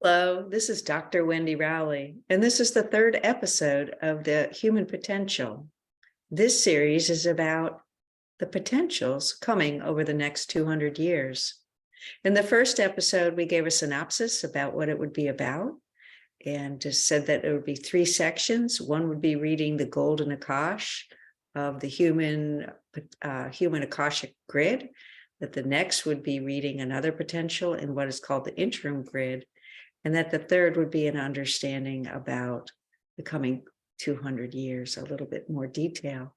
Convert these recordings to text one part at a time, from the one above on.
Hello, this is Dr. Wendy Rowley, and this is the third episode of the Human Potential. This series is about the potentials coming over the next 200 years. In the first episode, we gave a synopsis about what it would be about and just said that it would be three sections. One would be reading the Golden Akash of the human Akashic Grid, that the next would be reading another potential in what is called the Interim Grid, and that the third would be an understanding about the coming 200 years, a little bit more detail.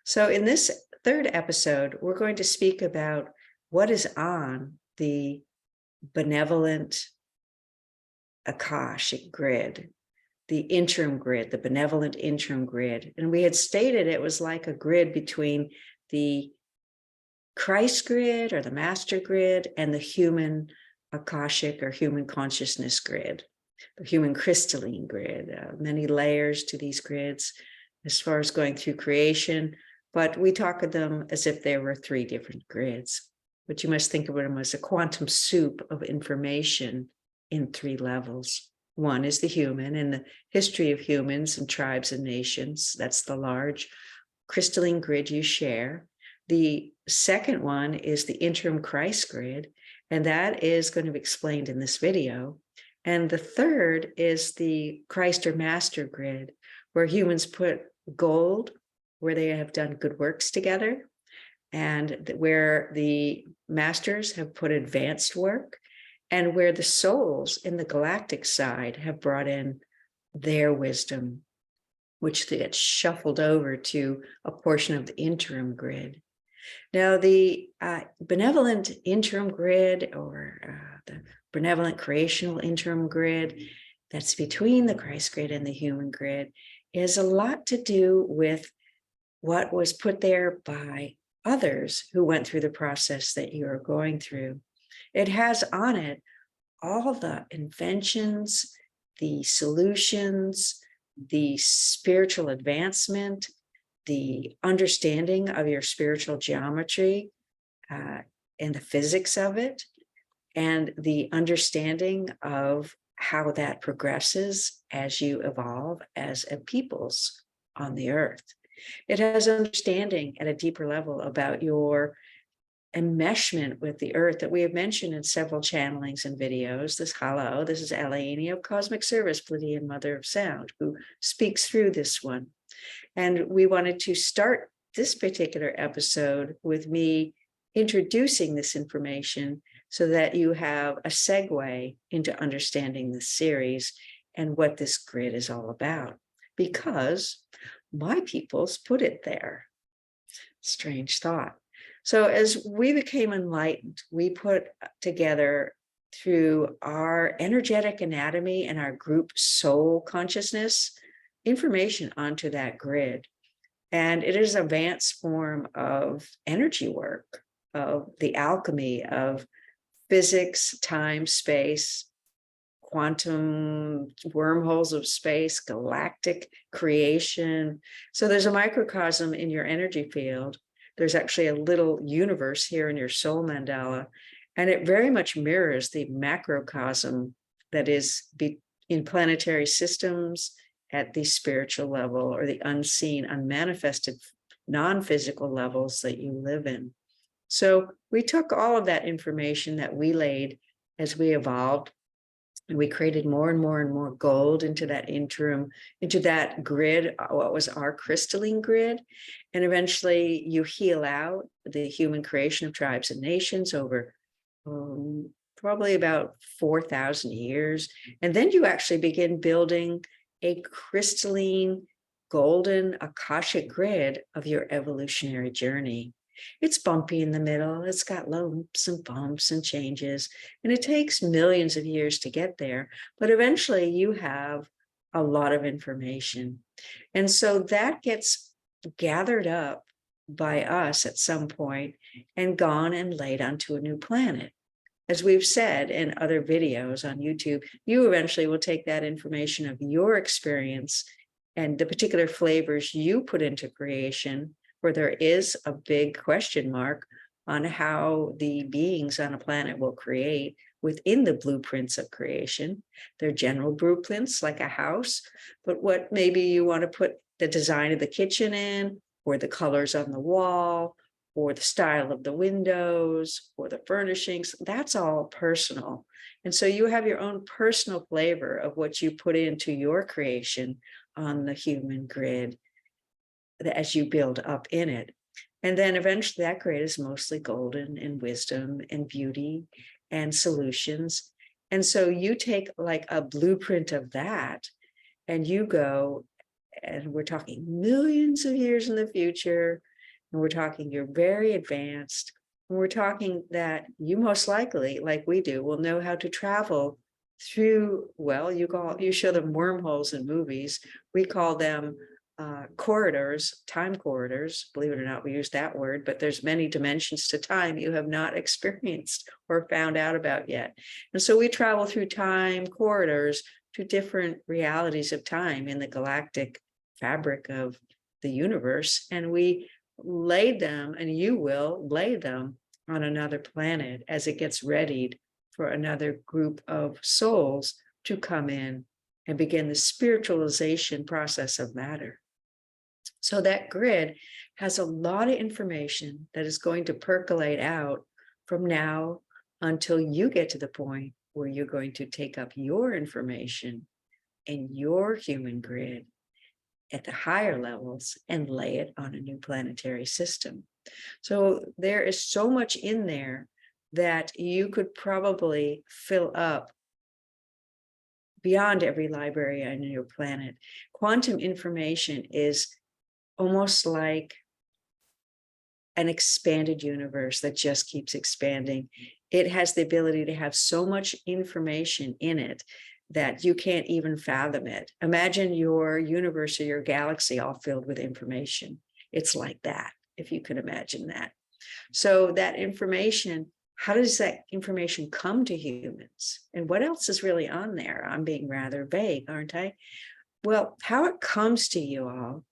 So in this third episode, we're going to speak about what is on the Benevolent Akashic Grid, the Interim Grid, the Benevolent Interim Grid. And we had stated it was like a grid between the Christ Grid or the Master Grid and the human Akashic or human consciousness grid, the human crystalline grid, many layers to these grids as far as going through creation, but we talk of them as if there were three different grids. But you must think of them as a quantum soup of information in three levels. One is the human and the history of humans and tribes and nations. That's the large crystalline grid you share. The second one is the Interim Christ Grid, and that is going to be explained in this video. And the third is the Christ or Master Grid, where humans put gold, where they have done good works together, and where the masters have put advanced work, and where the souls in the galactic side have brought in their wisdom, which gets shuffled over to a portion of the Interim Grid. Now, the Benevolent Interim Grid or the Benevolent Creational Interim Grid, that's between the Christ Grid and the Human Grid, is a lot to do with what was put there by others who went through the process that you are going through. It has on it all the inventions, the solutions, the spiritual advancement, the understanding of your spiritual geometry and the physics of it, and the understanding of how that progresses as you evolve as a peoples on the earth. It has understanding at a deeper level about your enmeshment with the earth that we have mentioned in several channelings and videos. This is Allaenea of Cosmic Service, Pleiadian Mother of Sound, who speaks through this one. And we wanted to start this particular episode with me introducing this information so that you have a segue into understanding this series and what this grid is all about, because my peoples put it there. Strange thought. So as we became enlightened, we put together through our energetic anatomy and our group soul consciousness information onto that grid. And it is an advanced form of energy work, of the alchemy of physics, time, space, quantum wormholes of space, galactic creation. So there's a microcosm in your energy field. There's actually a little universe here in your soul mandala, and it very much mirrors the macrocosm that is in planetary systems at the spiritual level or the unseen, unmanifested, non-physical levels that you live in. So we took all of that information that we laid as we evolved, and we created more and more and more gold into that grid, what was our crystalline grid. And eventually you heal out the human creation of tribes and nations over probably about 4,000 years. And then you actually begin building a crystalline, golden Akashic grid of your evolutionary journey. It's bumpy in the middle. It's got lumps and bumps and changes, and it takes millions of years to get there. But eventually you have a lot of information. And so that gets gathered up by us at some point and gone and laid onto a new planet. As we've said in other videos on YouTube, you eventually will take that information of your experience and the particular flavors you put into creation, where there is a big question mark on how the beings on a planet will create, within the blueprints of creation. They're general blueprints like a house, but what maybe you want to put the design of the kitchen in, or the colors on the wall, or the style of the windows, or the furnishings, that's all personal. And so you have your own personal flavor of what you put into your creation on the human grid as you build up in it. And then eventually that grid is mostly golden and wisdom and beauty and solutions. And so you take like a blueprint of that and you go, and we're talking millions of years in the future, and we're talking you're very advanced, and we're talking that you most likely, like we do, will know how to travel through, well, you show them wormholes in movies. We call them corridors, time corridors. Believe it or not, we use that word, but there's many dimensions to time you have not experienced or found out about yet. And so we travel through time corridors to different realities of time in the galactic fabric of the universe. And we lay them, and you will lay them on another planet as it gets readied for another group of souls to come in and begin the spiritualization process of matter. So that grid has a lot of information that is going to percolate out from now until you get to the point where you're going to take up your information in your human grid at the higher levels and lay it on a new planetary system. So there is so much in there that you could probably fill up beyond every library on your planet. Quantum information is almost like an expanded universe that just keeps expanding. It has the ability to have so much information in it that you can't even fathom it. Imagine your universe or your galaxy all filled with information. It's like that, if you can imagine that. So that information, how does that information come to humans? And what else is really on there? I'm being rather vague, aren't I? Well, how it comes to you all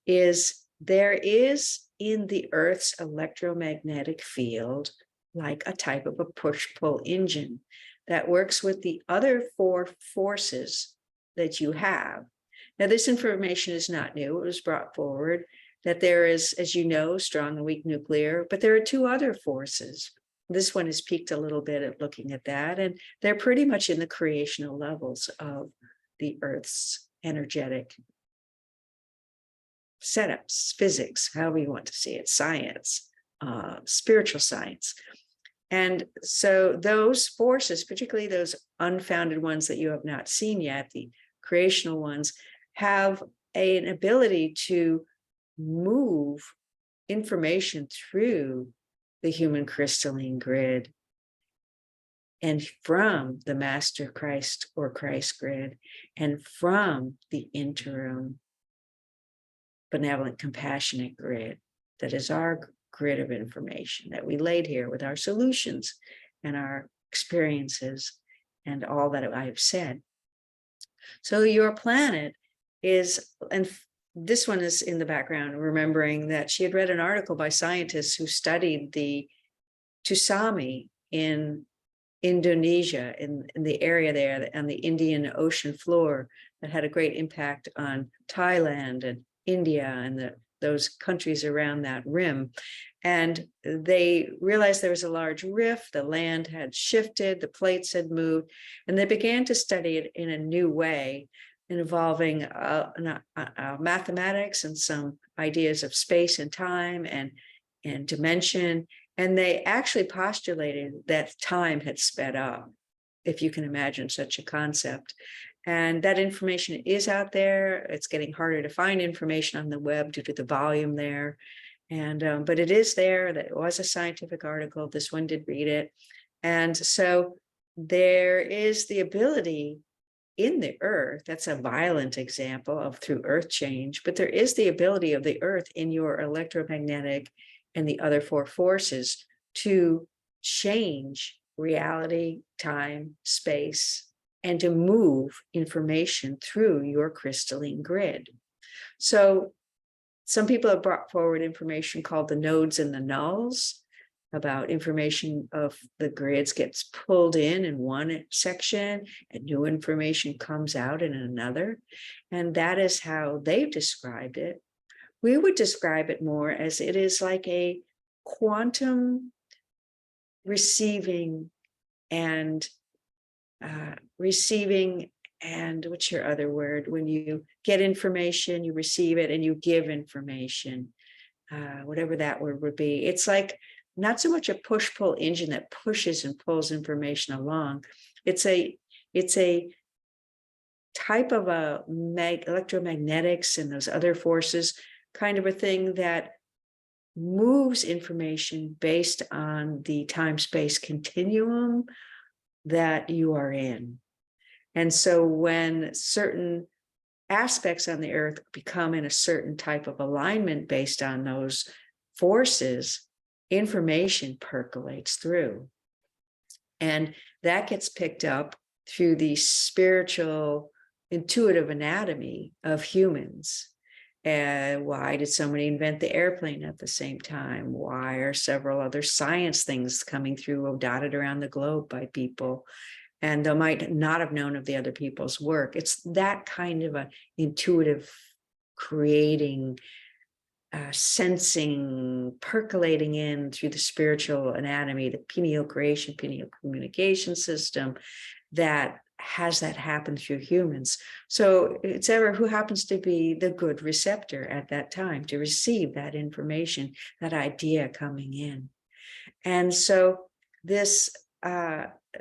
is there is in the Earth's electromagnetic field like a type of a push-pull engine that works with the other four forces that you have. Now, this information is not new. It was brought forward that there is, as you know, strong and weak nuclear, but there are two other forces. This one has peaked a little bit at looking at that, and they're pretty much in the creational levels of the Earth's energetic setups, physics, however you want to see it, science, spiritual science. And so those forces, particularly those unfounded ones that you have not seen yet, the creational ones, have an ability to move information through the human crystalline grid and from the Master Christ or Christ grid and from the interim benevolent compassionate grid that is our grid of information that we laid here with our solutions and our experiences and all that I have said. So your planet is, and this one is in the background, remembering that she had read an article by scientists who studied the tsunami in Indonesia, in the area there on the Indian Ocean floor, that had a great impact on Thailand and India and those countries around that rim. And they realized there was a large rift, the land had shifted, the plates had moved, and they began to study it in a new way, involving mathematics and some ideas of space and time and dimension. And they actually postulated that time had sped up, if you can imagine such a concept. And that information is out there. It's getting harder to find information on the web due to the volume there. And but it is there. That was a scientific article. This one did read it. And so there is the ability in the earth, that's a violent example of through earth change, but there is the ability of the earth in your electromagnetic and the other four forces to change reality, time, space, and to move information through your crystalline grid. So some people have brought forward information called the nodes and the nulls. about information of the grids gets pulled in one section and new information comes out in another. And that is how they've described it. We would describe it more as it is like a quantum receiving and what's your other word? When you get information, you receive it and you give information, whatever that word would be. It's like not so much a push-pull engine that pushes and pulls information along. It's a type of electromagnetics and those other forces, kind of a thing that moves information based on the time-space continuum that you are in. And so when certain aspects on the earth become in a certain type of alignment based on those forces, information percolates through. And that gets picked up through the spiritual, intuitive anatomy of humans. And why did somebody invent the airplane at the same time? Why are several other science things coming through, dotted around the globe by people? And they might not have known of the other people's work. It's that kind of a intuitive creating, sensing, percolating in through the spiritual anatomy, the pineal communication system that has that happen through humans. So it's ever who happens to be the good receptor at that time to receive that information, that idea coming in. And so this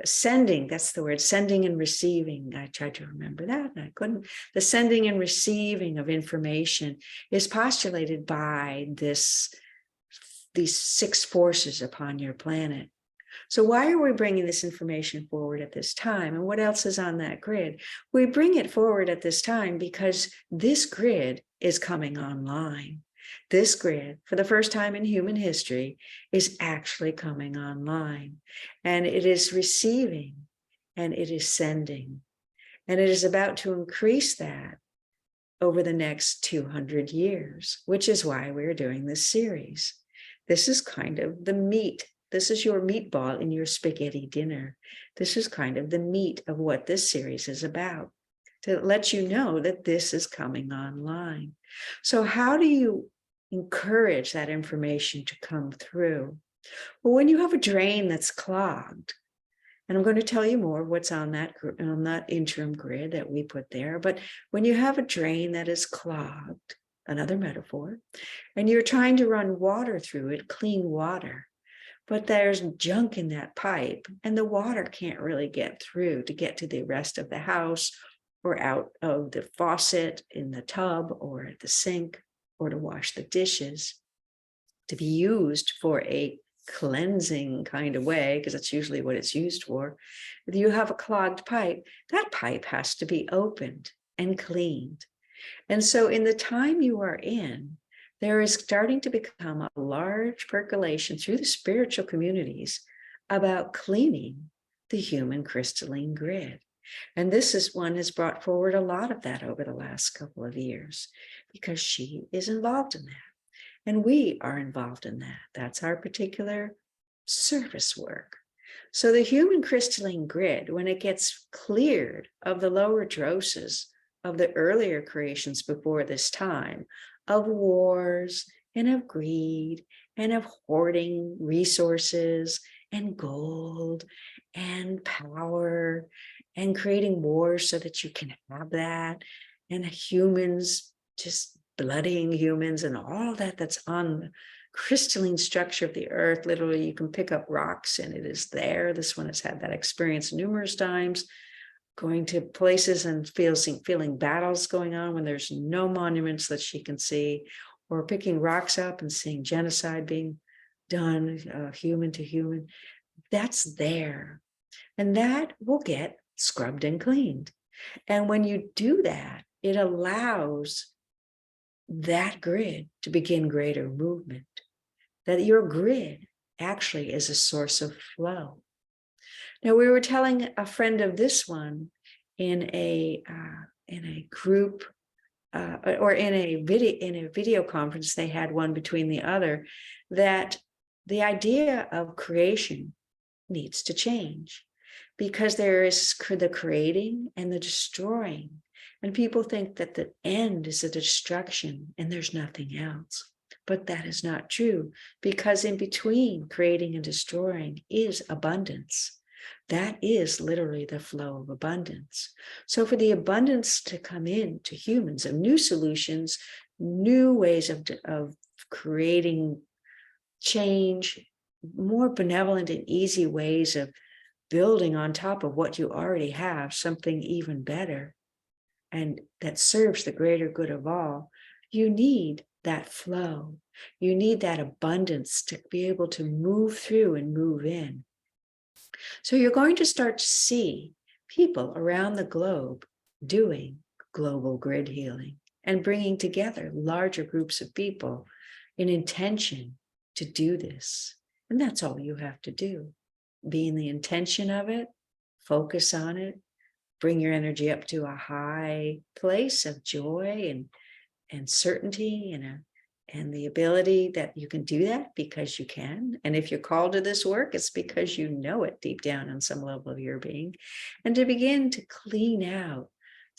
sending, that's the word, sending and receiving. I tried to remember that and I couldn't. The sending and receiving of information is postulated by these 6 forces upon your planet. So why are we bringing this information forward at this time? And what else is on that grid? We bring it forward at this time because this grid is coming online. This grid, for the first time in human history, is actually coming online. And it is receiving and it is sending. And it is about to increase that over the next 200 years, which is why we're doing this series. This is kind of the meat. This is your meatball in your spaghetti dinner. This is kind of the meat of what this series is about, to let you know that this is coming online. So how do you encourage that information to come through? Well, when you have a drain that's clogged, and I'm going to tell you more what's on that interim grid that we put there, but when you have a drain that is clogged, another metaphor, and you're trying to run water through it, clean water, but there's junk in that pipe and the water can't really get through to get to the rest of the house or out of the faucet in the tub or at the sink or to wash the dishes, to be used for a cleansing kind of way, because that's usually what it's used for. If you have a clogged pipe, that pipe has to be opened and cleaned. And so in the time you are in, there is starting to become a large percolation through the spiritual communities about cleaning the human crystalline grid. And one has brought forward a lot of that over the last couple of years, because she is involved in that. And we are involved in that. That's our particular service work. So the human crystalline grid, when it gets cleared of the lower droses of the earlier creations before this time, of wars and of greed and of hoarding resources and gold and power and creating wars so that you can have that, and humans just bloodying humans and all that that's on the crystalline structure of the earth. Literally, you can pick up rocks and it is there. This one has had that experience numerous times, going to places and feeling battles going on when there's no monuments that she can see, or picking rocks up and seeing genocide being done, human to human. That's there. And that will get scrubbed and cleaned. And when you do that, it allows that grid to begin greater movement, that your grid actually is a source of flow. Now, we were telling a friend of this one in a group or in a video conference, they had one between the other, that the idea of creation needs to change, because there is the creating and the destroying. And people think that the end is the destruction and there's nothing else. But that is not true, because in between creating and destroying is abundance. That is literally the flow of abundance. So for the abundance to come in to humans of new solutions, new ways of creating change, more benevolent and easy ways of building on top of what you already have, something even better, and that serves the greater good of all, you need that flow. You need that abundance to be able to move through and move in. So you're going to start to see people around the globe doing global grid healing and bringing together larger groups of people in intention to do this. And that's all you have to do. Be in the intention of it, focus on it, bring your energy up to a high place of joy and certainty and the ability that you can do that because you can. And if you're called to this work, it's because you know it deep down on some level of your being. And to begin to clean out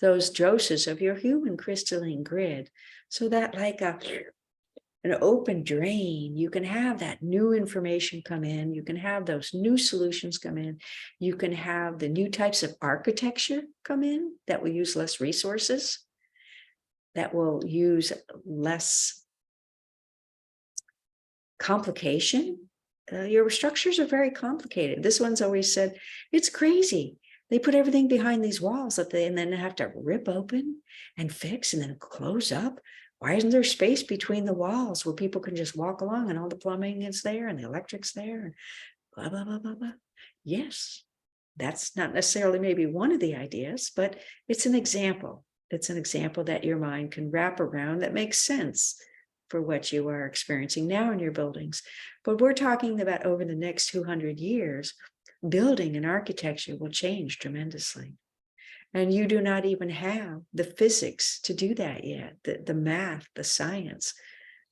those doses of your human crystalline grid, so that like an open drain, you can have that new information come in, you can have those new solutions come in, you can have the new types of architecture come in that will use less resources, that will use less complication. Your structures are very complicated. This one's always said, it's crazy. They put everything behind these walls that and then have to rip open and fix and then close up. Why isn't there space between the walls where people can just walk along and all the plumbing is there and the electric's there and blah, blah, blah, blah, blah. Yes, that's not necessarily maybe one of the ideas, but it's an example. It's an example that your mind can wrap around that makes sense for what you are experiencing now in your buildings. But we're talking about over the next 200 years, building and architecture will change tremendously. And you do not even have the physics to do that yet, the math, the science,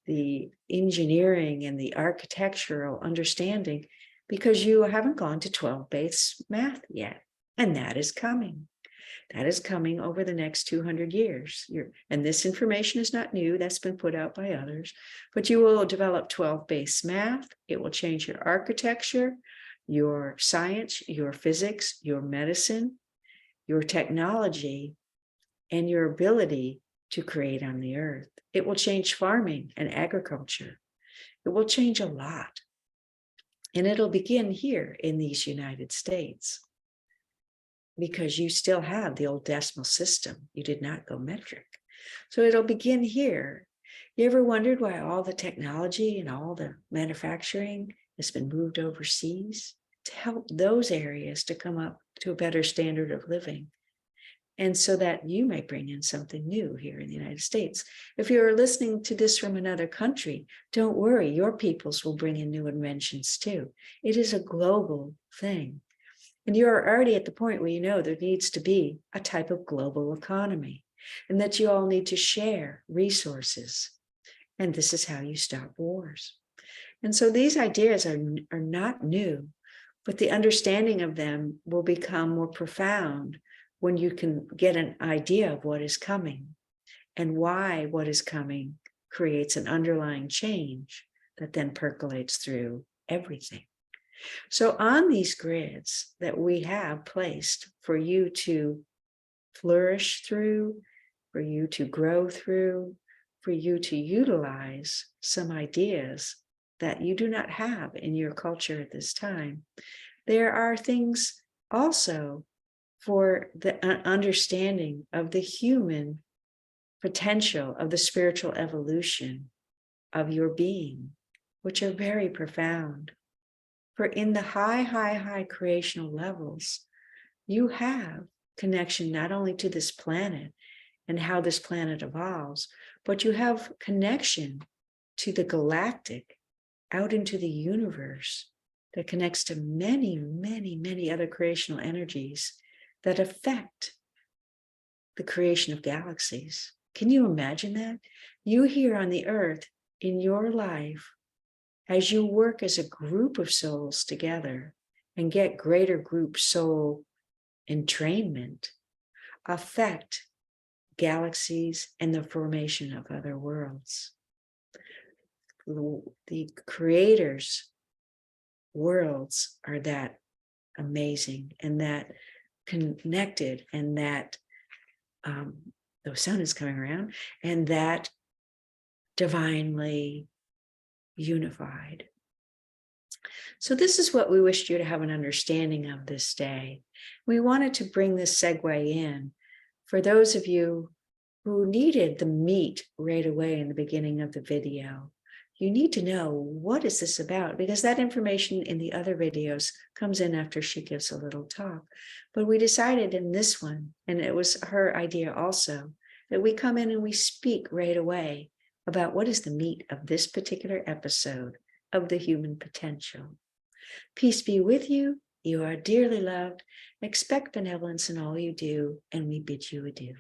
the engineering and the architectural understanding, because you haven't gone to 12 base math yet. And that is coming. That is coming over the next 200 years. And this information is not new. That's been put out by others. But you will develop 12 base math. It will change your architecture, your science, your physics, your medicine, your technology, and your ability to create on the earth. It will change farming and agriculture. It will change a lot. And it'll begin here in these United States, because you still have the old decimal system. You did not go metric. So it'll begin here. You ever wondered why all the technology and all the manufacturing has been moved overseas? To help those areas to come up to a better standard of living. And so that you may bring in something new here in the United States. If you're listening to this from another country, don't worry, your peoples will bring in new inventions too. It is a global thing. And you're already at the point where you know there needs to be a type of global economy, and that you all need to share resources. And this is how you stop wars. And so these ideas are not new, but the understanding of them will become more profound when you can get an idea of what is coming and why what is coming creates an underlying change that then percolates through everything. So on these grids that we have placed for you to flourish through, for you to grow through, for you to utilize some ideas that you do not have in your culture at this time, there are things also for the understanding of the human potential, of the spiritual evolution of your being, which are very profound. For in the high creational levels, you have connection not only to this planet and how this planet evolves, but you have connection to the galactic, out into the universe, that connects to many other creational energies that affect the creation of galaxies. Can you imagine that? You here on the earth, in your life, as you work as a group of souls together and get greater group soul entrainment, affect galaxies and the formation of other worlds. The Creator's worlds are that amazing and that connected, and that the sun is coming around, and that divinely unified. So this is what we wished you to have an understanding of this day. We wanted to bring this segue in for those of you who needed the meat right away in the beginning of the video. You need to know, what is this about? Because that information in the other videos comes in after she gives a little talk. But we decided in this one, and it was her idea also, that we come in and we speak right away about what is the meat of this particular episode of the human potential. Peace be with you. You are dearly loved. Expect benevolence in all you do, and we bid you adieu.